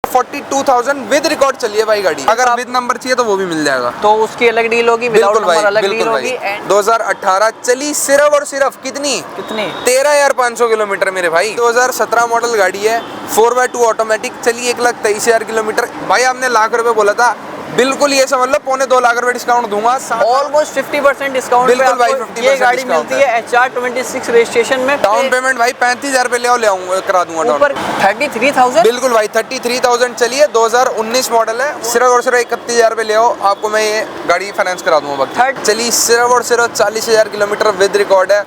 42,000 with record चलिए भाई गाड़ी। अगर विद नंबर चाहिए तो वो भी मिल जाएगा, तो उसकी अलग डील होगी, विदाउट नंबर अलग डील होगी। 2018 चली सिर्फ और सिर्फ कितनी 13,500 किलोमीटर मेरे भाई। 2017 मॉडल गाड़ी है, 4x2 ऑटोमेटिक, चली 1,23,000 किलोमीटर। भाई आपने लाख रुपए बोला था, बिल्कुल ये समझ लो 2.25 लाख रुपए डिस्काउंट दूंगा। ऑलमोस्ट 50% डिस्काउंट बिल्कुल भाई, 50% ये गाड़ी मिलती है HR26 रजिस्ट्रेशन में। डाउन पेमेंट भाई 35,000 रुपए ले आऊंगा, करा दूंगा डाउन। 33,000 बिल्कुल भाई 33,000 चलिए, 2019 मॉडल है। सिर्फ और सिर्फ 31,000 रुपए ले आओ, आपको मैं ये गाड़ी फाइनेंस करा दूंगा। चलिए सिर्फ और सिर्फ 40,000 किलोमीटर विद रिकॉर्ड है।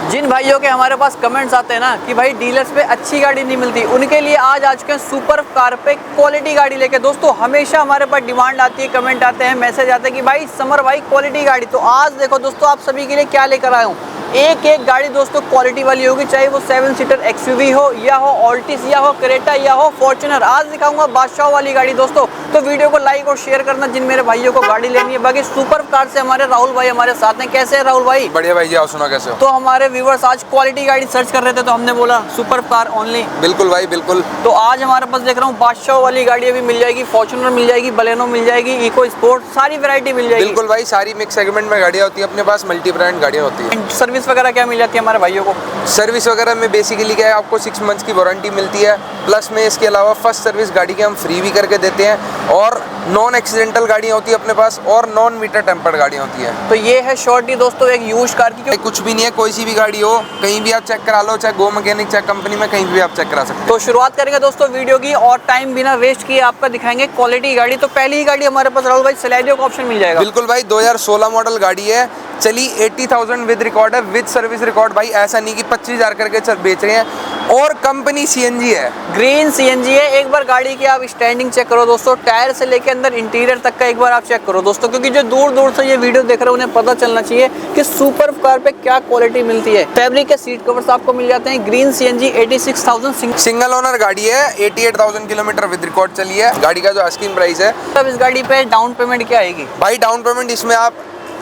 जिन भाइयों के हमारे पास कमेंट्स आते हैं ना कि भाई डीलर्स पे अच्छी गाड़ी नहीं मिलती, उनके लिए आज आ चुके हैं सुपर कार पे क्वालिटी गाड़ी लेके। दोस्तों हमेशा हमारे पास डिमांड आती है, कमेंट आते हैं, मैसेज आते हैं कि भाई समर भाई क्वालिटी गाड़ी। तो आज देखो दोस्तों आप सभी के लिए क्या लेकर आया हूँ। एक एक गाड़ी दोस्तों क्वालिटी वाली होगी, चाहे वो 7 सीटर XUV हो या हो ऑल्टिस या हो क्रेटा या हो फॉर्च्यूनर। आज दिखाऊंगा बादशाह वाली गाड़ी दोस्तों, तो वीडियो को लाइक और शेयर करना जिन मेरे भाइयों को गाड़ी लेनी है। बाकी सुपर कार से हमारे राहुल भाई हमारे साथ हैं। कैसे है राहुल भाई? बढ़िया भाई जी, आप सुना कैसे हो? तो हमारे व्यूवर्स आज क्वालिटी गाड़ी सर्च कर रहे थे, तो हमने बोला सुपर कार ओनली। बिल्कुल भाई बिल्कुल। तो आज हमारे पास देख रहा हूँ बादशाह वाली गाड़ी भी मिल जाएगी, फॉर्च्यूनर मिल जाएगी, बलेनो मिल जाएगी, इको स्पोर्ट, सारी वैरायटी मिल जाएगी। बिल्कुल भाई, सारी मिक्स सेगमेंट में गाड़ियाँ होती है अपने पास, मल्टी ब्रांड गाड़ियाँ होती है। सर्विस वगैरह क्या मिल जाती है हमारे भाइयों को? सर्विस वगैरह में बेसिकली क्या है, आपको 6 मंथ्स की वारंटी मिलती है, प्लस में इसके अलावा फर्स्ट सर्विस गाड़ी के हम फ्री भी करके देते हैं। और नॉन एक्सीडेंटल गाड़ियाँ होती है अपने पास, और नॉन मीटर टेम्पर्ड गाड़ियाँ होती है। तो ये है शॉर्टी दोस्तों एक यूज्ड कार की। कुछ भी नहीं है, कोई सी भी गाड़ी हो कहीं भी आप चेक करा लो, चाहे गो मैकेनिक चाहे कंपनी में, कहीं भी आप चेक करा सकते हैं। तो शुरुआत करेंगे दोस्तों वीडियो की, और टाइम बिना वेस्ट किए आपका दिखाएंगे क्वालिटी गाड़ी। तो पहली ही गाड़ी हमारे पास राहुल भाई सेलेरियो का ऑप्शन मिल जाएगा। बिल्कुल भाई, 2016 मॉडल गाड़ी है, चली 80,000 विद रिकॉर्ड है, विद सर्विस रिकॉर्ड। भाई ऐसा नहीं कि 25,000 करके बेच रहे हैं। और कंपनी CNG है, ग्रीन CNG है। एक बार गाड़ी की आप स्टैंडिंग चेक करो दोस्तों, टायर से लेके अंदर इंटीरियर तक का एक बार आप चेक करो दोस्तों, क्योंकि जो दूर दूर से ये वीडियो देख रहे हैं उन्हें पता चलना चाहिए कि सुपर कार पे क्या क्वालिटी मिलती है। फैब्रिक के सीट कवर्स आपको मिल जाते हैं। ग्रीन CNG 86,000 सिंगल ओनर गाड़ी है, 88,000 किलोमीटर विद रिकॉर्ड चली है। गाड़ी का जो आस्किंग प्राइस है, तब इस गाड़ी पे डाउन पेमेंट क्या आएगी? भाई डाउन पेमेंट इसमें आप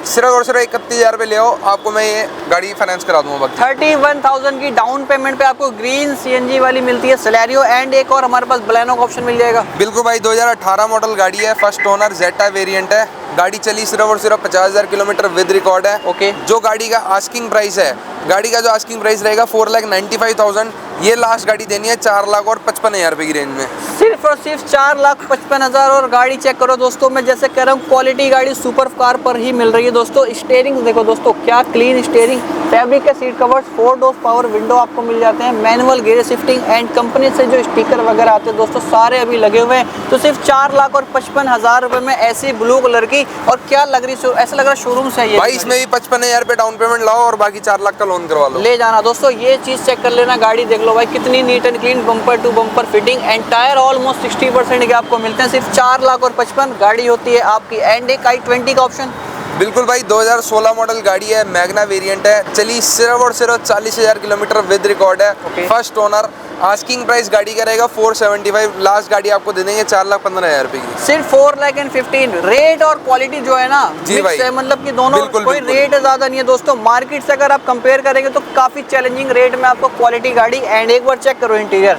सिर्फ और सिर्फ 31,000 रुपए ले आओ, आपको मैं ये गाड़ी फाइनेंस करा दूंगा। 31,000 की डाउन पेमेंट पे आपको ग्रीन CNG वाली मिलती है सेलेरियो, एंड एक और हमारे पास बलेनो का ऑप्शन मिल जाएगा। बिल्कुल भाई, 2018 मॉडल गाड़ी है, फर्स्ट ओनर जेटा वेरिएंट है। गाड़ी चली सिर्फ और सिर्फ 50,000 किलोमीटर विद रिकॉर्ड है। ओके। जो गाड़ी का आस्किंग प्राइस है, गाड़ी का जो आस्किंग प्राइस रहेगा 4,95,000। ये लास्ट गाड़ी देनी है 4,55,000 रुपए की रेंज में, सिर्फ और सिर्फ 4,55,000। और गाड़ी चेक करो दोस्तों, मैं जैसे कह रहा हूँ क्वालिटी गाड़ी सुपर कार पर ही मिल रही है दोस्तों। स्टीयरिंग देखो दोस्तों, क्या क्लीन स्टीयरिंग, फैब्रिक के seat covers, 4 door power window आपको मिल जाते हैं, manual gear shifting, and company से जो स्टिकर वगैरह आते हैं दोस्तों सारे अभी लगे हुए हैं। तो सिर्फ 4,55,000 रुपए में ऐसी ब्लू कलर की, और क्या लग रही, ऐसा लग रहा शोरूम से है भाई। इसमें भी 55,000 रुपए डाउन पेमेंट लाओ और बाकी 4 लाख का लोन करवा लो, ले जाना दोस्तों। ये चीज चेक कर लेना, गाड़ी देख लो भाई कितनी neat and clean, bumper to bumper fitting, and tyre almost 60% के आपको मिलते हैं। सिर्फ 4,55,000 गाड़ी होती है आपकी, एंड एक i20 का ऑप्शन। बिल्कुल भाई, 2016 मॉडल गाड़ी है, मैग्ना वेरिएंट है, चली सिर्फ और सिर्फ 40,000 किलोमीटर विद रिकॉर्ड है। First owner. आस्किंग प्राइस गाड़ी का रहेगा 475, लास्ट गाड़ी आपको दे देंगे 4,15,000 रुपए की। सिर्फ 4,15,000। रेट और क्वालिटी जो है ना जी भाई, मतलब कि दोनों कोई रेट ज्यादा नहीं है दोस्तों। मार्केट से अगर आप कंपेयर करेंगे तो काफी चैलेंजिंग रेट में आपको क्वालिटी गाड़ी। एंड एक बार चेक करो इंटीरियर,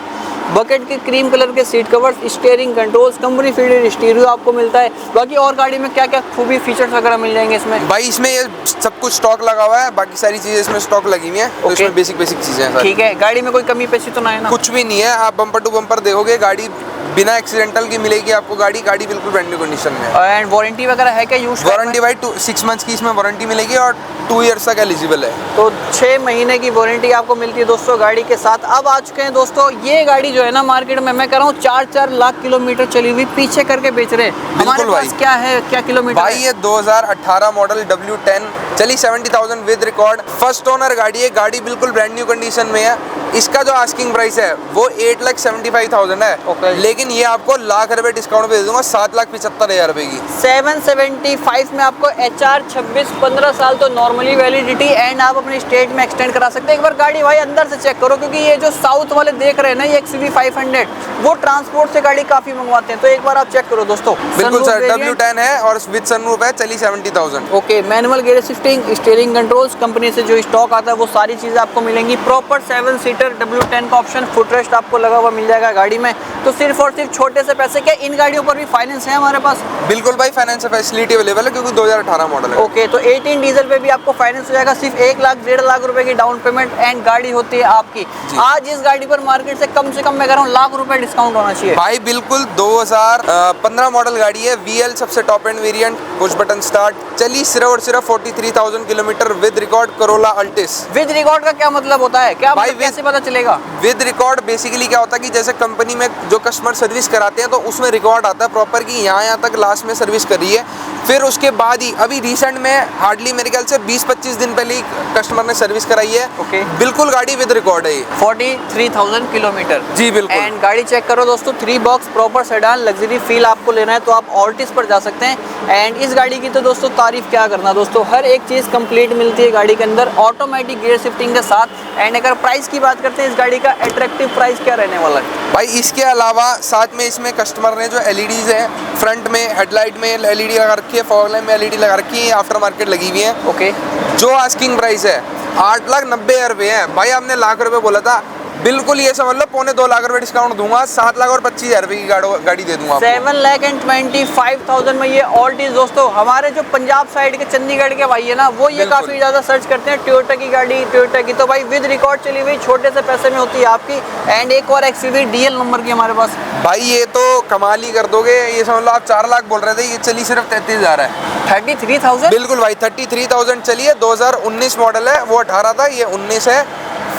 बकेट के क्रीम कलर के seat covers, steering controls, company feeded stereo आपको मिलता है। बाकी और गाड़ी में क्या क्या खूबी फीचर्स वगैरह मिल जाएंगे इसमें? भाई इसमें ये सब कुछ स्टॉक लगा हुआ है, बाकी सारी चीजें इसमें स्टॉक लगी हुई है। तो इसमें बेसिक चीजें हैं। ठीक है, गाड़ी में कोई कमी पेशी तो ना है ना? कुछ भी नहीं है, आप बम्पर टू बम्पर देखोगे, गाड़ी बिना एक्सीडेंटल की मिलेगी आपको। गाड़ी बिल्कुल ब्रांड न्यू कंडीशन में है। एंड वारंटी वगैरह है क्या? यूज वारंटी भाई 6 मंथ्स की इसमें वारंटी मिलेगी, और 2 ईयर्स तक एलिजिबल है। तो 6 महीने की वारंटी आपको मिलती है दोस्तों गाड़ी के साथ। अब आ चुके हैं दोस्तों, ये गाड़ी जो है ना मार्केट में मैं कह रहा हूँ 4-4 लाख किलोमीटर चली हुई पीछे करके बेच रहे हैं। हमारे पास क्या है, क्या किलोमीटर भाई? ये 2018 मॉडल W10 चली 70,000 विद रिकॉर्ड, फर्स्ट ओनर गाड़ी है। गाड़ी बिल्कुल ब्रांड न्यू कंडीशन में है। इसका जो आस्किंग प्राइस है वो 8,75,000 है। लेकिन ये आपको लाख रुपए डिस्काउंट पे दे दूंगा, 7,75,000 रुपए की। 775 में आपको HR 26 15 साल तो नॉर्मली वैलिडिटी, एंड आप अपने स्टेट में एक्सटेंड करा सकते हैं। एक बार गाड़ी भाई अंदर से चेक करो, क्योंकि ये जो साउथ वाले देख रहे हैं ना, ये XUV 500 वो ट्रांसपोर्ट से गाड़ी काफी मंगवाते हैं। तो एक बार आप चेक करो दोस्तों। बिल्कुल सर, W10 है और विद सनरूफ है, चली 70,000। Okay, manual gear shifting, steering controls, company से जो स्टॉक आता है वो सारी चीजें आपको मिलेंगी। प्रॉपर 7 सीटर W10 का ऑप्शन, फुटरेस्ट आपको लगा हुआ मिल जाएगा गाड़ी में। तो सिर्फ और सिर्फ छोटे से पैसे, क्या इन गाड़ियों पर भी फाइनेंस है हमारे पास? बिल्कुल भाई, फाइनेंस फैसिलिटी अवेलेबल है क्योंकि 2018 मॉडल है। ओके, तो 18 डीजल पे भी आपको फाइनेंस हो जाएगा। सिर्फ 1 लाख 1.5 लाख रुपए की डाउन पेमेंट एंड गाड़ी होती है आपकी। आज इस गाड़ी पर मार्केट से कम मैं कह रहा हूँ लाख रुपए डिस्काउंट होना चाहिए भाई। बिल्कुल 2015 मॉडल गाड़ी है, VL सबसे top end variant, push button start, चली सिर्फ और सिर्फ 43,000 kilometre with record Corolla Altis. With record का क्या मतलब होता है? क्या भाई मतलब कैसे पता चलेगा? विद रिकॉर्ड बेसिकली क्या होता है कि जैसे कंपनी में जो कस्टमर सर्विस कराते हैं तो उसमें रिकॉर्ड आता है प्रॉपर कि यहाँ तक लास्ट में सर्विस करी है। फिर उसके बाद ही अभी रिसेंट में हार्डली मेरे ख्याल से 20-25 दिन पहले ही कस्टमर ने सर्विस कराई है। ओके, बिल्कुल गाड़ी विद रिकॉर्ड है ये। 43,000 किलोमीटर। जी बिल्कुल। एंड गाड़ी चेक करो दोस्तों, 3 box proper sedan luxury feel आपको लेना है तो आप ऑल्टिस पर जा सकते हैं। एंड इस गाड़ी की तो दोस्तों तारीफ क्या करना दोस्तों, हर एक चीज़ कंप्लीट मिलती है गाड़ी के अंदर, ऑटोमेटिक गियर शिफ्टिंग के साथ। एंड अगर प्राइस की बात करते हैं इस गाड़ी का अट्रैक्टिव प्राइस क्या रहने वाला है भाई? इसके अलावा साथ में इसमें कस्टमर ने जो LEDs है, फ्रंट में हेडलाइट में LED लगा रखी है, फॉग लैम्प में LED लगा रखी है, आफ्टर मार्केट लगी हुई है। ओके, जो आस्किंग प्राइस है 8,90,000 रुपये है भाई। आपने लाख रुपए बोला था, बिल्कुल ये समझ लो 2.25 लाख रुपए डिस्काउंट दूंगा, 7 लाख और 25,000 रुपए की गाड़ी दे दूंगा। 7,25,000 में ये ऑल्टिस दोस्तों। हमारे जो पंजाब साइड के चंडीगढ़ के भाई है ना, वो ये काफी ज्यादा सर्च करते हैं टोयोटा की गाड़ी, टोयोटा की। तो भाई विद रिकॉर्ड चली हुई छोटे से पैसे में होती है आपकी। एंड एक और XUV DL नंबर की हमारे पास। भाई ये तो कमाल ही कर दोगे, ये समझ लो आप 4 लाख बोल रहे थे, ये चली सिर्फ 33,000 है। 33,000? बिल्कुल भाई, 33,000 चली है। 2019 मॉडल है, वो 18 था, ये 19 है।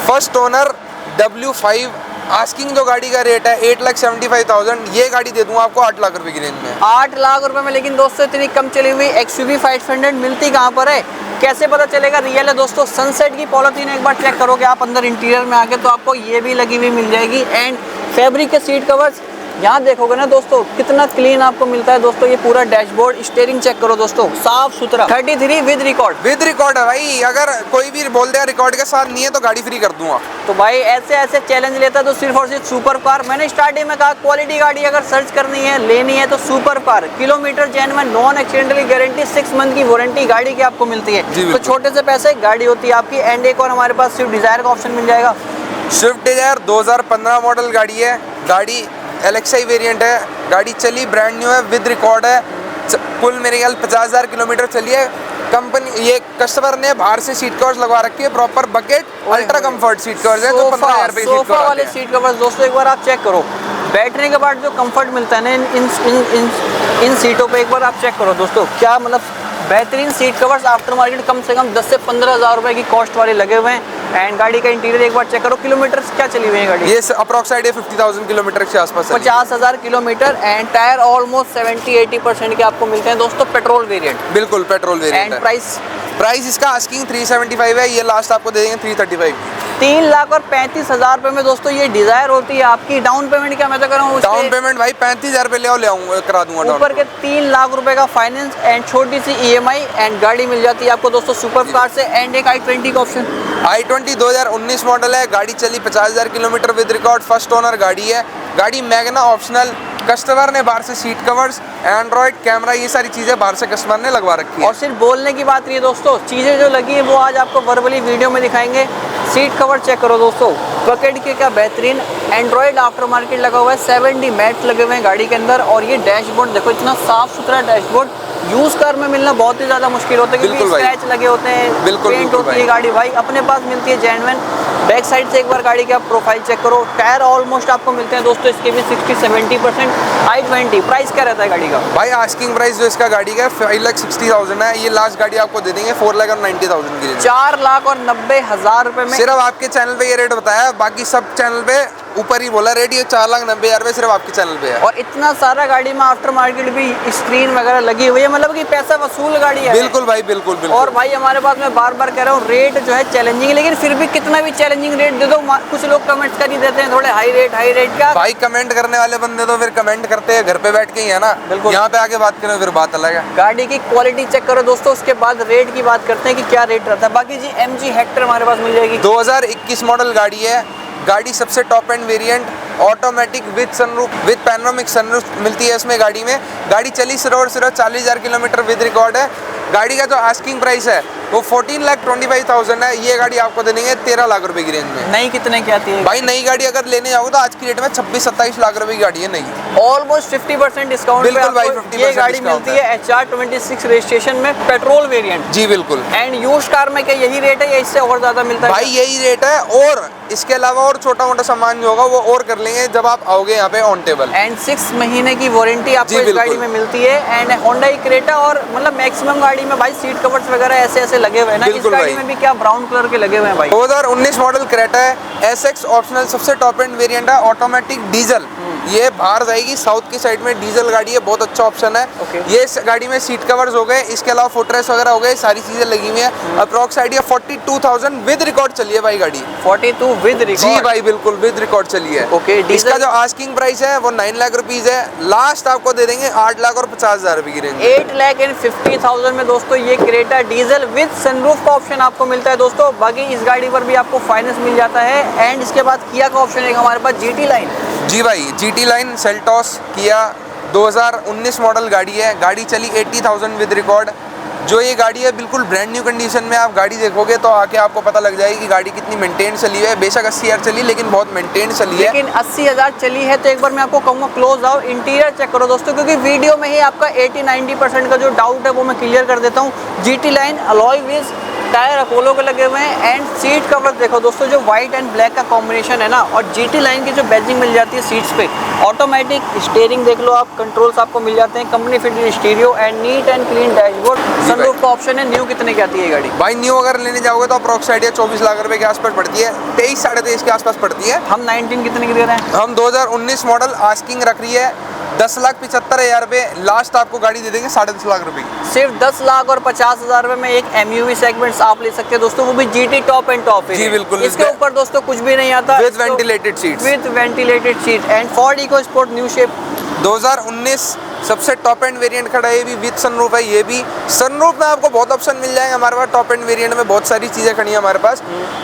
First owner W5। आस्किंग जो गाड़ी का रेट है 8,75,000, ये गाड़ी दे दूंगा आपको 8 लाख रुपए की रेंज में। 8 लाख रुपए में। लेकिन दोस्तों इतनी कम चली हुई XUV 500 मिलती कहाँ पर है, कैसे पता चलेगा रियल है दोस्तों? सनसेट की पॉलिथीन एक बार चेक करोगे आप अंदर इंटीरियर में आके तो आपको ये भी लगी हुई मिल जाएगी। एंड फैब्रिक के सीट कवर्स यहाँ देखोगे ना दोस्तों कितना क्लीन आपको मिलता है दोस्तों। ये पूरा डैशबोर्ड, स्टीयरिंग चेक करो दोस्तों, साफ सुथरा। 33 विद रिकॉर्ड। विद रिकॉर्ड है भाई, अगर कोई भी बोल दे रिकॉर्ड के साथ नहीं है तो गाड़ी फ्री कर दूंगा। तो भाई ऐसे ऐसे चैलेंज लेता है तो सिर्फ और सिर्फ सुपर कार। मैंने स्टार्टिंग में कहा क्वालिटी गाड़ी अगर सर्च करनी है, लेनी है तो super car. Kilometre genuine, non accidentally guarantee, 6 month की वारंटी गाड़ी की आपको मिलती है। तो छोटे से पैसे गाड़ी होती है आपकी। एंड एक और हमारे पास स्विफ्ट डिजायर का ऑप्शन मिल जाएगा। स्विफ्ट डिजायर 2015 मॉडल गाड़ी है, गाड़ी LXI वेरिएंट है, गाड़ी चली ब्रांड न्यू है, विद रिकॉर्ड है। कुल मेरे ख्याल 50,000 किलोमीटर चली है। कंपनी ये कस्टमर ने बाहर से सीट कवर्स लगवा रखी है, proper bucket ultra comfort seat covers है, तो 15,000 रुपए सीट कवर वाले सीट कवर्स दोस्तों एक बार आप चेक करो। बैठने के बाद जो कंफर्ट मिलता है ना इन सीटों पे, एक बार आप चेक करो दोस्तों, क्या मतलब बेहतरीन सीट कवर्स। आफ्टर मार्केट कम से कम 10 से 15,000 रुपए की कॉस्ट वाले लगे हुए हैं। एंड गाड़ी का इंटीरियर एक बार चेक करो। किलोमीटर क्या चली हुई है गाड़ी? ये अप्रोक्साइड 50,000 किलोमीटर के आसपास, 50,000 किलोमीटर। एंड टायर ऑलमोस्ट 70-80% के आपको मिलते हैं दोस्तों। Petrol variant. बिल्कुल पेट्रोल वेरिएंट। एंड प्राइस इसका आस्किंग 375 है, ये लास्ट आपको दे देंगे 335। 3,35,000 रुपए में दोस्तों ये डिजायर होती है आपकी। डाउन पेमेंट क्या मैं तो कर रहा हूँ, डाउन पेमेंट भाई 35,000 रुपए ले आऊंगा, करा दूंगा। ऊपर के 3 लाख रुपए का फाइनेंस एंड छोटी सी EMI एंड गाड़ी मिल जाती है आपको दोस्तों सुपर कार से। एंड एक i20 का ऑप्शन। i20 2019 मॉडल है, गाड़ी चली 50,000 kilometre with record, first owner गाड़ी है। गाड़ी मैग्ना ऑप्शनल, कस्टमर ने बाहर से सीट कवर्स, एंड्रॉइड कैमरा, ये सारी चीजें बाहर से कस्टमर ने लगवा रखी है। और सिर्फ बोलने की बात नहीं है दोस्तों, चीजें जो लगी है वो आज आपको वर्बली वीडियो में दिखाएंगे। सीट कवर चेक करो दोस्तों, बकेट के क्या बेहतरीन। एंड्रॉइड आफ्टर मार्केट लगा हुआ है, 7D मैट लगे हुए हैं गाड़ी के अंदर। और ये डैशबोर्ड देखो, इतना साफ सुथरा डैशबोर्ड यूज कार में मिलना बहुत ही ज्यादा मुश्किल होता है क्योंकि स्क्रैच लगे होते हैं, पेंट होती है गाड़ी। भाई अपने पास मिलती है जेन्युइन। बैक साइड से एक बार गाड़ी का प्रोफाइल चेक करो। टायर ऑलमोस्ट आपको मिलते हैं दोस्तों इसके भी 60-70%। i20 प्राइस क्या रहता है गाड़ी का? भाई आस्किंग प्राइस जो इसका गाड़ी का 5,60,000 है, ये लास्ट गाड़ी आपको दे देंगे 4,90,000 की। 4,90,000 रुपए में। सिर्फ आपके चैनल पे ये रेट बताया, बाकी सब चैनल पे ऊपर ही बोला रेट। ये 4,90,000 रुपए सिर्फ आपके चैनल पे है। और इतना सारा गाड़ी में आफ्टर मार्केट भी स्क्रीन वगैरह लगी हुई है, मतलब कि पैसा वसूल गाड़ी है। बिल्कुल भाई, बिल्कुल बिल्कुल। और भाई हमारे पास मैं बार बार कह रहा हूँ रेट जो है चैलेंजिंग, लेकिन फिर भी कितना भी चैलेंजिंग रेट दे दो, कुछ लोग कमेंट्स कर ही देते हैं थोड़े हाई रेट क्या। भाई कमेंट करने वाले बंदे तो फिर कमेंट करते हैं घर पे बैठ के ही है ना, बिल्कुल। यहाँ पे आके बात करें फिर बात अलग है। गाड़ी की क्वालिटी चेक करो दोस्तों, उसके बाद रेट की बात करते हैं कि क्या रेट रहता है। बाकी जी MG हेक्टर हमारे पास मिल जाएगी। 2021 मॉडल गाड़ी है, गाड़ी सबसे top end variant, automatic with sunroof with panoramic sunroof मिलती है इसमें गाड़ी में। गाड़ी चली सिर्फ और सिर्फ 40,000 किलोमीटर विद रिकॉर्ड है। गाड़ी का जो आस्किंग प्राइस है वो 14,25,000 है। ये गाड़ी आपको दे देंगे 13 लाख रुपए की रेंज में। नई कितने की आती है भाई नई गाड़ी अगर लेने जाओगे तो आज की डेट में 26-27 लाख रुपए की गाड़ी है नई। ऑलमोस्ट 50% डिस्काउंट बिल्कुल भाई, पे 50% ये गाड़ी डिस्काउंट मिलती है HR 26 रजिस्ट्रेशन में पेट्रोल वेरिएंट। जी बिल्कुल। एंड यूज्ड कार में क्या यही रेट है या इससे और ज्यादा मिलता है? भाई यही रेट है और इसके अलावा और छोटा मोटा सामान जो होगा वो और कर लेंगे जब आप आओगे यहाँ पे ऑन टेबल। एंड 6 महीने की वारंटी आपको इस गाड़ी में मिलती है। एंड Hyundai क्रेटा और मतलब मैक्सिमम गाड़ी में भाई सीट कवर्स वगैरह ऐसे ऐसे लगे हुए हैं ना, इस गाड़ी में भी क्या ब्राउन कलर के लगे हुए हैं भाई। 2019 मॉडल क्रेटा है, SX ऑप्शनल सबसे टॉप एंड वेरिएंट है, ऑटोमेटिक डीजल। ये बाहर जाएगी साउथ की साइड में, डीजल गाड़ी है, बहुत अच्छा ऑप्शन है। ये इस गाड़ी में सीट कवर्स हो गए, इसके अलावा फुटरेस्ट वगैरह हो गए, सारी चीजें लगी हुई है। अप्रॉक्स आइडिया 42,000 विद रिकॉर्ड चली है भाई गाड़ी। 42 विद रिकॉर्ड? जी भाई बिल्कुल विद रिकॉर्ड चली है। ओके। इसका जो आस्किंग प्राइस है वो 9 लाख रुपीज है, लास्ट आपको दे देंगे 8 लाख और 50,000 रुपए की रेंज। 8,50,000 में दोस्तों ये क्रेटा डीजल विद सनरूफ का ऑप्शन आपको मिलता है दोस्तों। बाकी इस गाड़ी पर भी आपको फाइनेंस मिल जाता है। एंड इसके बाद किया का ऑप्शन है हमारे पास GT लाइन। जी भाई GT लाइन सेल्टॉस किया 2019 मॉडल गाड़ी है। गाड़ी चली 80,000 विद रिकॉर्ड। जो ये गाड़ी है बिल्कुल ब्रांड न्यू कंडीशन में, आप गाड़ी देखोगे तो आके आपको पता लग जाएगी कि गाड़ी कितनी मेंटेन चली है। बेशक 80,000 चली लेकिन बहुत मेंटेन चली है। लेकिन 80,000 चली है तो एक बार मैं आपको कहूँगा क्लोज आओ, इंटीरियर चेक करो दोस्तों, क्योंकि वीडियो में ही आपका 80-90% का जो डाउट है वो मैं क्लियर कर देता हूँ। GT line alloy wheels, tyre Apollo के लगे हुए हैं। एंड सीट कवर देखो दोस्तों, जो व्हाइट एंड ब्लैक का कॉम्बिनेशन है ना, और GT लाइन की जो बैजिंग मिल जाती है सीट्स पे। ऑटोमेटिक स्टीयरिंग देख लो आप, कंट्रोल्स आपको मिल जाते हैं, company fitted stereo and NEET and clean dashboard. Sunroof का ऑप्शन है। न्यू कितने की आती है गाड़ी? भाई न्यू अगर लेने जाओगे तो अप्रॉक्स आइडिया 24 लाख रुपए के आसपास पड़ती है, 23-23.5 के आसपास पड़ती है। हम 19 कितने की दे रहे हैं? हम 2019 मॉडल आस्किंग रख रही है 10,75,000 रुपए, लास्ट आपको गाड़ी दे देंगे 10.5 लाख रुपए की। सिर्फ 10 लाख और 50,000 रुपए में एक MUV सेगमेंट्स आप ले सकते हैं दोस्तों, वो भी GT टॉप एंड टॉप है। जी बिल्कुल। इसके ऊपर दोस्तों कुछ भी नहीं आता। With ventilated seats. With ventilated seat. And Ford EcoSport new shape 2019 सबसे टॉप एंड वेरिएंट खड़ा है, ये भी विद सनरूफ है। ये भी सनरूफ में आपको बहुत ऑप्शन मिल जाएंगे हमारे पास। टॉप एंड वेरिएंट में बहुत सारी चीज़ें खड़ी है हमारे पास।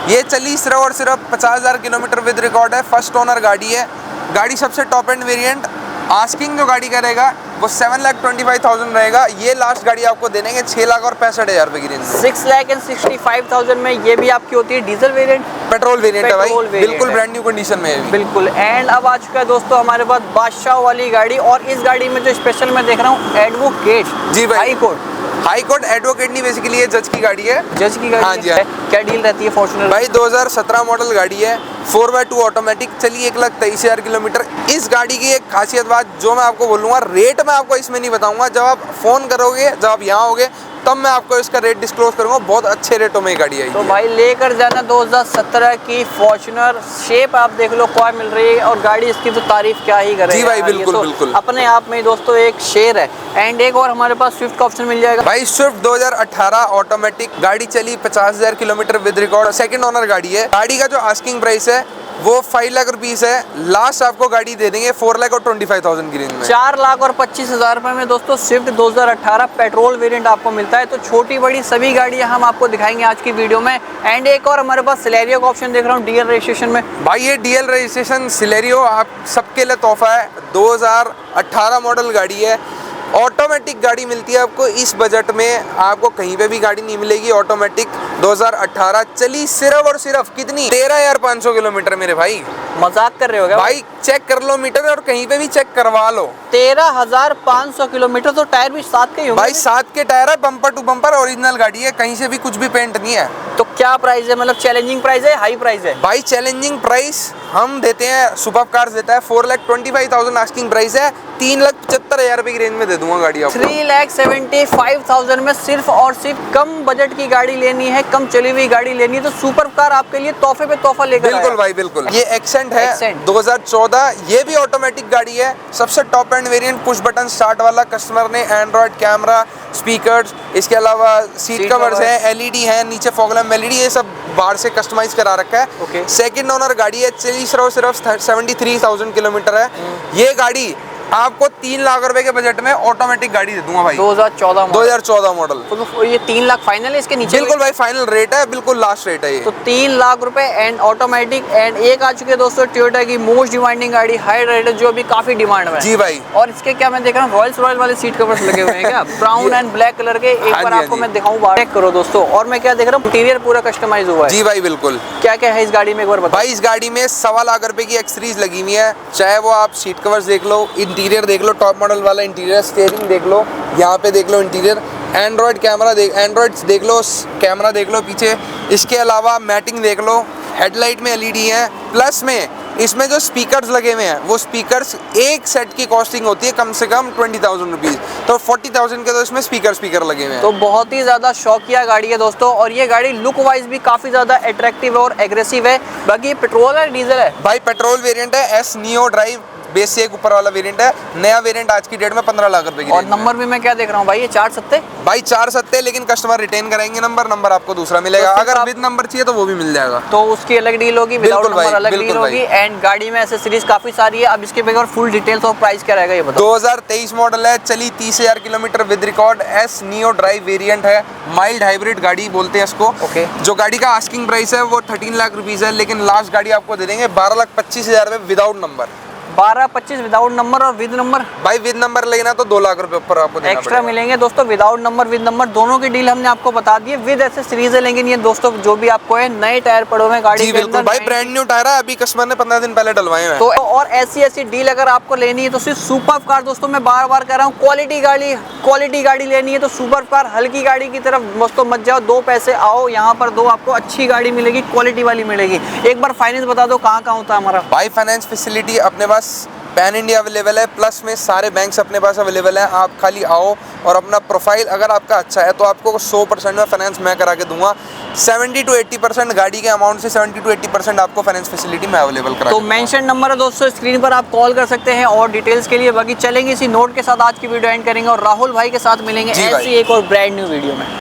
ये चली सिर्फ और सिर्फ 50,000 किलोमीटर विद रिकॉर्ड है, फर्स्ट ओनर गाड़ी है। गाड़ी सबसे टॉप एंड वेरिएंट। आस्किंग जो गाड़ी करेगा वो 7,25,000 रहेगा। ये लास्ट गाड़ी आपको दे देंगे 6 लाख और 65,000 रुपए की रेंज। 6,65,000 में ये भी आपकी होती है डीजल वेरिएंट, पेट्रोल वेरिएंट है भाई, बिल्कुल है। ब्रांड न्यू कंडीशन में है। बिल्कुल। एंड अब आ चुका है दोस्तों हमारे पास बादशाह वाली गाड़ी, और इस गाड़ी में जो स्पेशल मैं देख रहा हूँ एडवोकेट। जी भाई। High court. High court advocate नहीं, बेसिकली ये जज की गाड़ी है। जज की गाड़ी? हाँ जी। है। क्या डील रहती है फॉर्च्यूनर भाई 2017 मॉडल गाड़ी है, 4x2 ऑटोमेटिक, चली 1,23,000 किलोमीटर। इस गाड़ी की एक खासियत बात जो मैं आपको बोलूँगा, रेट मैं आपको इसमें नहीं बताऊंगा, जब आप फ़ोन करोगे, जब आप यहाँ होगे तब मैं आपको इसका रेट डिस्क्लोज करूंगा। बहुत अच्छे रेटों में गाड़ी आई। तो भाई लेकर जाना 2017 की फॉर्च्यूनर। शेप आप देख लो क्या मिल रही है, और गाड़ी इसकी तो तारीफ क्या ही करे। जी भाई बिल्कुल बिल्कुल। अपने आप में दोस्तों एक शेर है। एंड एक और हमारे पास स्विफ्ट का ऑप्शन मिल जाएगा भाई। स्विफ्ट 2018 ऑटोमेटिक, गाड़ी चली 50,000 kilometre with record, second owner गाड़ी है। गाड़ी का जो आस्किंग प्राइस है वो 5 लाख रुपीस है, लास्ट आपको गाड़ी दे देंगे 4,25,000 की रेंज में। 4,25,000 रुपए में दोस्तों स्विफ्ट 2018 पेट्रोल वेरिएंट आपको मिलता है। तो छोटी बड़ी सभी गाड़ियां हम आपको दिखाएंगे आज की वीडियो में। एंड एक और हमारे पास सिलेरियो का ऑप्शन देख रहा हूँ DL रजिस्ट्रेशन में। भाई ये DL रजिस्ट्रेशन सिलेरियो आप सबके लिए तोहफा है। 2018 मॉडल गाड़ी है, ऑटोमेटिक गाड़ी मिलती है आपको इस बजट में। आपको कहीं पे भी गाड़ी नहीं मिलेगी ऑटोमेटिक। 2018 चली सिर्फ और सिर्फ कितनी, 13,500 किलोमीटर मेरे भाई। मजाक कर रहे हो क्या भाई? चेक कर लो मीटर और कहीं पे भी चेक करवा लो। 13,500 किलोमीटर। तो टायर भी 7 के ही होंगे भाई 7 के टायर है, बम्पर टू बम्पर ओरिजिनल गाड़ी है, कहीं से भी कुछ भी पेंट नहीं है। तो क्या प्राइस है, मतलब चैलेंजिंग प्राइस है, हाई प्राइस है? भाई चैलेंजिंग प्राइस हम देते हैं, सुपर कार्स देता है 4,25,000 आस्किंग प्राइस है, 3,75,000 रुपए की रेंज में दे दूंगा गाड़ी आपको। 3,75,000 में सिर्फ और सिर्फ कम बजट की गाड़ी लेनी है, कम चली हुई गाड़ी लेनी है, तो सुपर कार आपके लिए तोहफे पे तोहफा लेकर बिल्कुल भाई बिल्कुल। ये एक्सेंट है 2014, ये भी ऑटोमेटिक गाड़ी है, सबसे top end variant, push button start वाला। कस्टमर ने एंड्रॉइड कैमरा, स्पीकर्स, इसके अलावा सीट कवर्स है, LED है, नीचे फॉग लैम्प LED, ये सब बाहर से कस्टमाइज करा रखा है। सेकंड ओनर गाड़ी है, चली सिर्फ 73,000 किलोमीटर है। ये गाड़ी आपको 3 लाख रुपए के बजट में ऑटोमेटिक गाड़ी दे दूंगा भाई। 2014 मॉडल। 2014 मॉडल। तो ये 3 लाख फाइनल है, इसके नीचे बिल्कुल भाई फाइनल रेट है, बिल्कुल लास्ट रेट है ये। तो 3 लाख रुपए एंड ऑटोमेटिक। एंड एक आ चुकी है दोस्तों टोयोटा की मोस्ट डिमांडिंग गाड़ी हाई राइडर, जो अभी काफी डिमांड में है। जी भाई। और इसके क्या मैं देख रहा हूँ रॉयल्स रॉयल वाले सीट कवर्स लगे हुए हैं क्या? ब्राउन एंड ब्लैक कलर के। एक हाँ बार जी, आपको हाँ जी। मैं दिखाऊं, बाहर चेक करो दोस्तों। और मैं क्या देख रहा हूँ, इंटीरियर पूरा कस्टमाइज हुआ है। जी भाई बिल्कुल। क्या क्या है इस गाड़ी में एक बार बताओ भाई। इस गाड़ी में 1.25 लाख रुपए की एक्सेसरीज लगी हुई है, चाहे वो आप सीट कवर्स देख लो, इंटीरियर देख लो, टॉप मॉडल वाला इंटीरियर, स्टीयरिंग देख लो, यहाँ पे देख लो इंटीरियर, एंड्रॉयड कैमरा एंड्रॉयड देख लो, कैमरा देख लो पीछे। इसके अलावा मैटिंग देख लो, हेडलाइट में एलईडी है, प्लस में इसमें जो स्पीकर्स लगे हुए हैं वो स्पीकर्स एक सेट की कॉस्टिंग होती है कम से कम 20,000 रुपीज़, तो 40,000 के तो इसमें स्पीकर लगे हुए हैं। तो बहुत ही ज़्यादा शौकिया गाड़ी है दोस्तों। और ये गाड़ी लुक वाइज भी काफ़ी ज़्यादा अट्रैक्टिव और एग्रेसिव है। बाकी ये पेट्रोल है डीजल है? भाई पेट्रोल वेरिएंट है, एस नियो ड्राइव बेस से एक ऊपर वाला वेरिएंट है। नया वेरिएंट आज की डेट में 15 लाख रुपए की। और नंबर भी मैं क्या देख रहा हूँ भाई, ये 4 सत्ते भाई 4 सत्ते, लेकिन कस्टमर रिटेन कराएंगे नंबर आपको दूसरा मिलेगा। तो अगर विद नंबर चाहिए तो वो भी मिल जाएगा, तो उसकी अलग डील होगी, विदाउट बिल्कुल भाई, नंबर अलग डील बिल्कुल होगी। एंड गाड़ी में एसेसरीज काफ़ी सारी है। अब इसके बगैर फुल डिटेल्स और प्राइस क्या रहेगा ये बताओ। 2023 मॉडल है, चली 30,000 kilometre with record, S neo drive variant है, माइल्ड हाइब्रिड गाड़ी बोलते हैं इसको। ओके। जो गाड़ी का आस्किंग प्राइस है वो 13 लाख रुपीज़ है, लेकिन लास्ट गाड़ी आपको दे देंगे 12,25,000 में विदाउट नंबर। 12-25 विदाउट नंबर और विद नंबर? भाई विद नंबर लेना तो 2 लाख रुपए ऊपर आपको देना एक्स्ट्रा पड़ेगा। मिलेंगे दोस्तों। विदाउट नंबर विद नंबर दोनों की डील हमने आपको बता दी है। विद एसेसरीज है, लेकिन ये दोस्तों जो भी आपको है नए टायर पड़े हुए हैं गाड़ी जी के बिल्कुल अंदर। भाई, ब्रांड न्यू टायर है, अभी कस्टमर ने 15 दिन पहले डलवाए हैं। तो और ऐसी डील अगर आपको लेनी है तो सिर्फ सुपर कार दोस्तों, मैं बार बार कह रहा हूँ, क्वालिटी गाड़ी लेनी है तो सुपर कार, हल्की गाड़ी की तरफ दोस्तों मत जाओ। 2 पैसे आओ यहाँ पर दो, आपको अच्छी गाड़ी मिलेगी, क्वालिटी वाली मिलेगी। एक बार फाइनेंस बता दो कहाँ होता है हमारा? भाई फाइनेंस फैसिलिटी अपने पास पैन इंडिया अवेलेबल है, प्लस में सारे बैंक्स अपने पास अवेलेबल हैं। आप खाली आओ और अपना प्रोफाइल अगर आपका अच्छा है तो आपको 100% में फाइनेंस मैं करा के दूंगा। 70 to 80% गाड़ी के अमाउंट से 70 to 80% आपको फाइनेंस फैसिलिटी में अवेलेबल करा। तो मेंशन नंबर है दोस्तों स्क्रीन पर, आप कॉल कर सकते हैं और डिटेल्स के लिए। बाकी चलेंगे इसी नोट के साथ आज की वीडियो एंड करेंगे और राहुल भाई के साथ मिलेंगे ऐसी एक और ब्रांड न्यू वीडियो में।